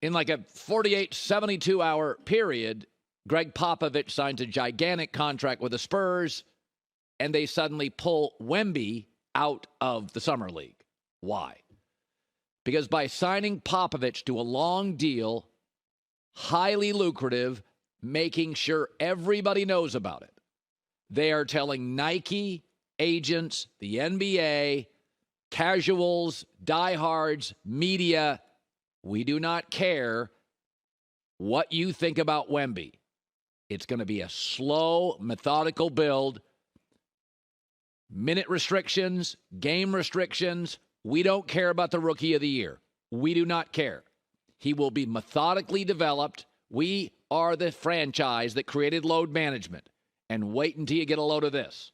In like a 48, 72-hour period, Greg Popovich signs a gigantic contract with the Spurs, and they suddenly pull Wemby out of the Summer League. Why? Because by signing Popovich to a long deal, highly lucrative, making sure everybody knows about it, they are telling Nike, agents, the NBA, casuals, diehards, media, we do not care what you think about Wemby. It's going to be a slow, methodical build. Minute restrictions, game restrictions. We don't care about the Rookie of the Year. We do not care. He will be methodically developed. We are the franchise that created load management. And wait until you get a load of this.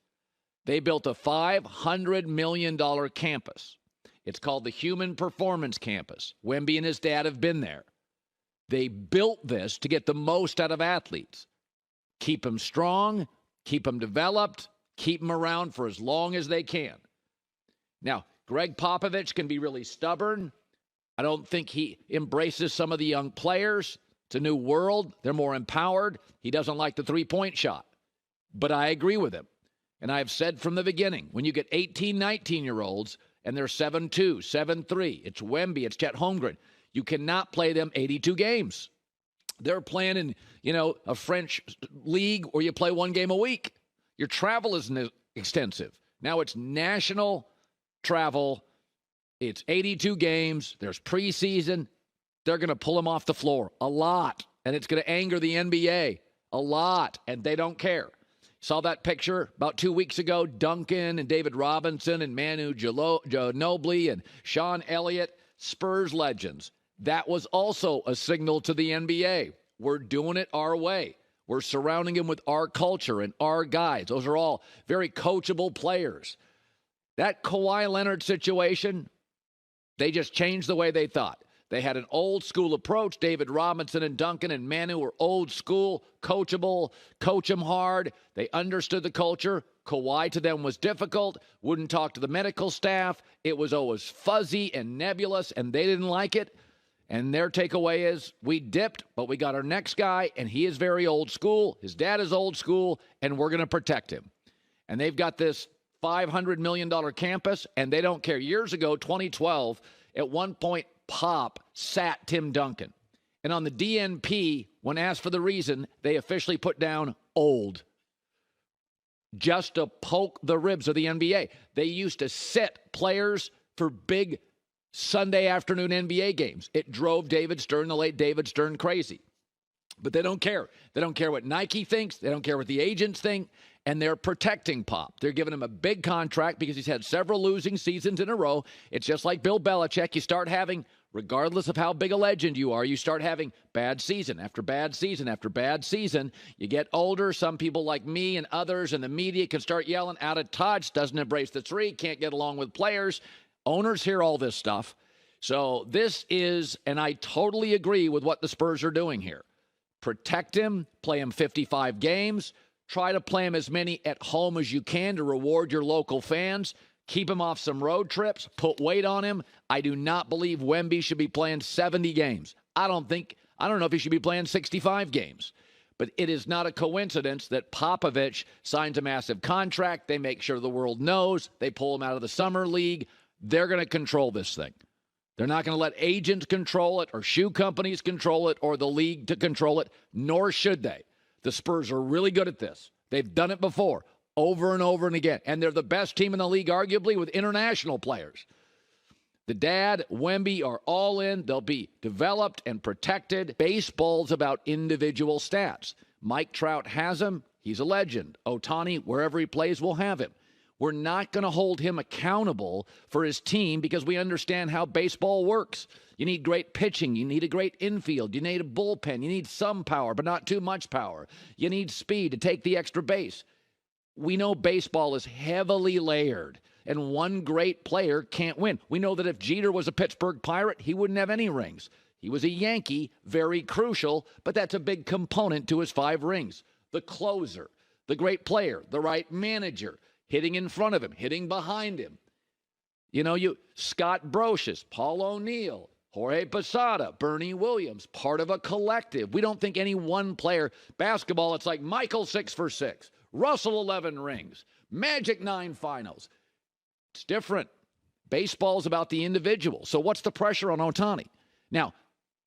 They built a $500 million campus. It's called the Human Performance Campus. Wemby and his dad have been there. They built this to get the most out of athletes. Keep them strong, keep them developed, keep them around for as long as they can. Now, Greg Popovich can be really stubborn. I don't think he embraces some of the young players. It's a new world. They're more empowered. He doesn't like the three-point shot. But I agree with him. And I've said from the beginning, when you get 18, 19-year-olds, and they're 7-2, 7-3. It's Wemby, it's Chet Holmgren. You cannot play them 82 games. They're playing in, a French league where you play one game a week. Your travel isn't extensive. Now it's national travel. It's 82 games. There's preseason. They're going to pull them off the floor a lot. And it's going to anger the NBA a lot. And they don't care. Saw that picture about 2 weeks ago, Duncan and David Robinson and Manu Ginobili and Sean Elliott, Spurs legends. That was also a signal to the NBA. We're doing it our way. We're surrounding him with our culture and our guys. Those are all very coachable players. That Kawhi Leonard situation, they just changed the way they thought. They had an old school approach. David Robinson and Duncan and Manu were old school, coachable, coach them hard. They understood the culture. Kawhi to them was difficult, wouldn't talk to the medical staff. It was always fuzzy and nebulous, and they didn't like it. And their takeaway is, we dipped, but we got our next guy, and he is very old school. His dad is old school, and we're going to protect him. And they've got this $500 million campus, and they don't care. Years ago, 2012, at one point, Pop sat Tim Duncan. And on the DNP, when asked for the reason, they officially put down old. Just to poke the ribs of the NBA. They used to sit players for big Sunday afternoon NBA games. It drove David Stern, the late David Stern, crazy. But they don't care. They don't care what Nike thinks. They don't care what the agents think. And they're protecting Pop. They're giving him a big contract because he's had several losing seasons in a row. It's just like Bill Belichick. You start having, regardless of how big a legend you are, you start having bad season after bad season after bad season. You get older. Some people like me and others in the media can start yelling, out of touch, doesn't embrace the three, can't get along with players. Owners hear all this stuff. So this is, and I totally agree with what the Spurs are doing here. Protect him, play him 55 games. Try to play him as many at home as you can to reward your local fans. Keep him off some road trips. Put weight on him. I do not believe Wemby should be playing 70 games. I don't know if he should be playing 65 games. But it is not a coincidence that Popovich signs a massive contract. They make sure the world knows. They pull him out of the summer league. They're going to control this thing. They're not going to let agents control it or shoe companies control it or the league to control it, nor should they. The Spurs are really good at this. They've done it before, over and over and again. And they're the best team in the league, arguably, with international players. The dad, Wemby, are all in. They'll be developed and protected. Baseball's about individual stats. Mike Trout has him. He's a legend. Ohtani, wherever he plays, will have him. We're not going to hold him accountable for his team because we understand how baseball works. You need great pitching. You need a great infield. You need a bullpen. You need some power, but not too much power. You need speed to take the extra base. We know baseball is heavily layered, and one great player can't win. We know that if Jeter was a Pittsburgh Pirate, he wouldn't have any rings. He was a Yankee, very crucial, but that's a big component to his 5 rings. The closer, the great player, the right manager, hitting in front of him, hitting behind him. Scott Brocious, Paul O'Neill, Jorge Posada, Bernie Williams, part of a collective. We don't think any one player. Basketball, it's like Michael 6 for 6, Russell 11 rings, Magic 9 finals. It's different. Baseball's about the individual. So what's the pressure on Ohtani? Now,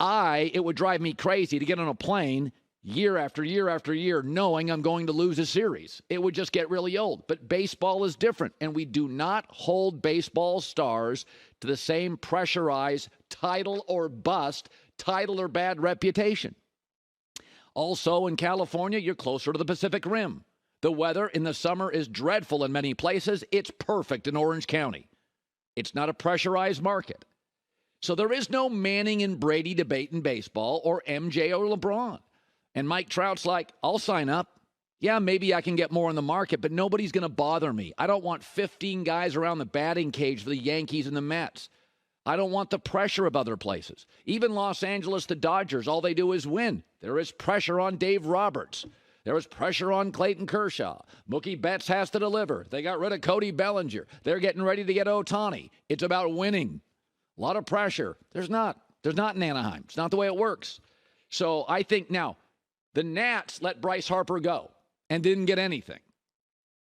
it would drive me crazy to get on a plane year after year after year knowing I'm going to lose a series. It would just get really old. But baseball is different, and we do not hold baseball stars to the same pressurized title or bust, title or bad reputation. Also, in California, you're closer to the Pacific Rim. The weather in the summer is dreadful in many places. It's perfect in Orange County. It's not a pressurized market. So there is no Manning and Brady debate in baseball or MJ or LeBron. And Mike Trout's like, I'll sign up. Yeah, maybe I can get more in the market, but nobody's going to bother me. I don't want 15 guys around the batting cage for the Yankees and the Mets. I don't want the pressure of other places. Even Los Angeles, the Dodgers, all they do is win. There is pressure on Dave Roberts. There is pressure on Clayton Kershaw. Mookie Betts has to deliver. They got rid of Cody Bellinger. They're getting ready to get Ohtani. It's about winning. A lot of pressure. There's not in Anaheim. It's not the way it works. So I think now, the Nats let Bryce Harper go and didn't get anything.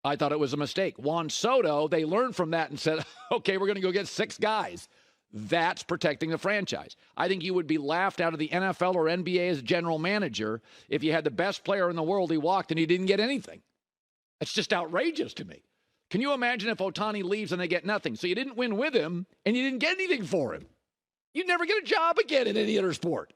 I thought it was a mistake. Juan Soto, they learned from that and said, okay, we're going to go get 6 guys. That's protecting the franchise. I think you would be laughed out of the NFL or NBA as a general manager if you had the best player in the world, he walked and he didn't get anything. That's just outrageous to me. Can you imagine if Ohtani leaves and they get nothing? So you didn't win with him and you didn't get anything for him. You'd never get a job again in any other sport.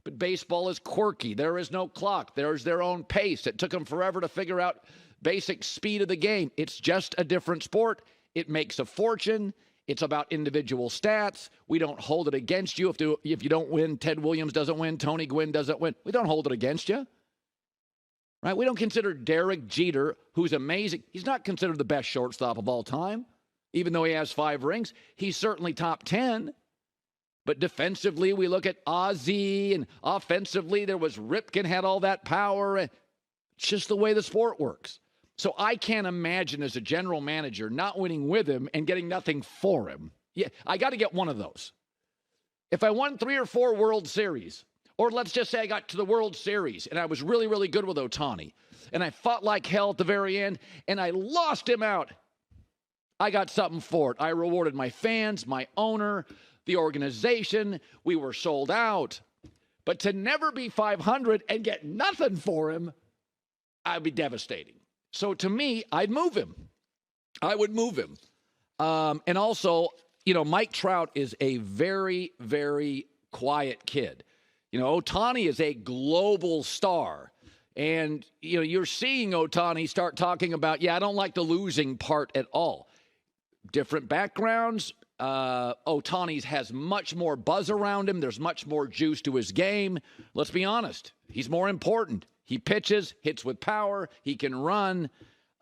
But baseball is quirky. There is no clock. There's their own pace. It took them forever to figure out basic speed of the game. It's just a different sport. It makes a fortune. It's about individual stats. We don't hold it against you. If you don't win, Ted Williams doesn't win, Tony Gwynn doesn't win. We don't hold it against you. Right? We don't consider Derek Jeter, who's amazing. He's not considered the best shortstop of all time, even though he has 5 rings. He's certainly top 10. But defensively, we look at Ozzie, and offensively, there was Ripken had all that power. It's just the way the sport works. So I can't imagine as a general manager not winning with him and getting nothing for him. Yeah, I got to get one of those. If I won 3 or 4 World Series, or let's just say I got to the World Series and I was really, really good with Ohtani, and I fought like hell at the very end, and I lost him out, I got something for it. I rewarded my fans, my owner, the organization. We were sold out. But to never be 500 and get nothing for him, I'd be devastating. So to me, I'd move him. I would move him. And also, Mike Trout is a very, very quiet kid. Ohtani is a global star. And, you're seeing Ohtani start talking about, I don't like the losing part at all. Different backgrounds. Ohtani has much more buzz around him. There's much more juice to his game. Let's be honest. He's more important. He pitches, hits with power. He can run.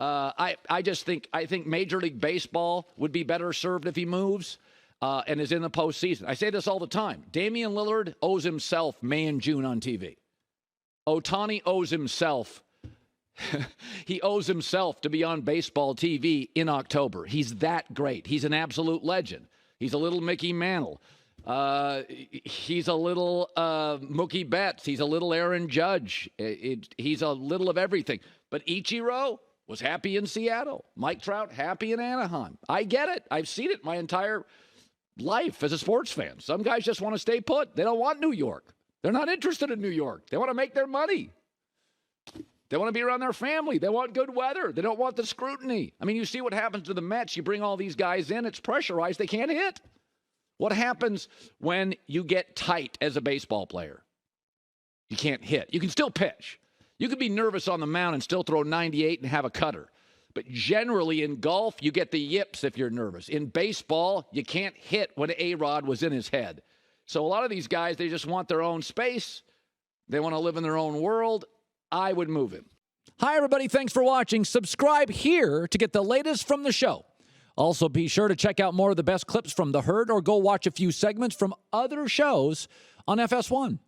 I think Major League Baseball would be better served if he moves and is in the postseason. I say this all the time. Damian Lillard owes himself May and June on TV. Ohtani owes himself. He owes himself to be on baseball TV in October. He's that great. He's an absolute legend. He's a little Mickey Mantle. He's a little Mookie Betts. He's a little Aaron Judge. He's a little of everything. But Ichiro was happy in Seattle. Mike Trout happy in Anaheim. I get it. I've seen it my entire life as a sports fan. Some guys just want to stay put. They don't want New York. They're not interested in New York. They want to make their money. They want to be around their family. They want good weather. They don't want the scrutiny. I mean, you see what happens to the Mets. You bring all these guys in. It's pressurized. They can't hit. What happens when you get tight as a baseball player? You can't hit. You can still pitch. You can be nervous on the mound and still throw 98 and have a cutter. But generally in golf, you get the yips if you're nervous. In baseball, you can't hit when A-Rod was in his head. So a lot of these guys, they just want their own space. They want to live in their own world. I would move him. Hi, everybody. Thanks for watching. Subscribe here to get the latest from the show. Also, be sure to check out more of the best clips from The Herd or go watch a few segments from other shows on FS1.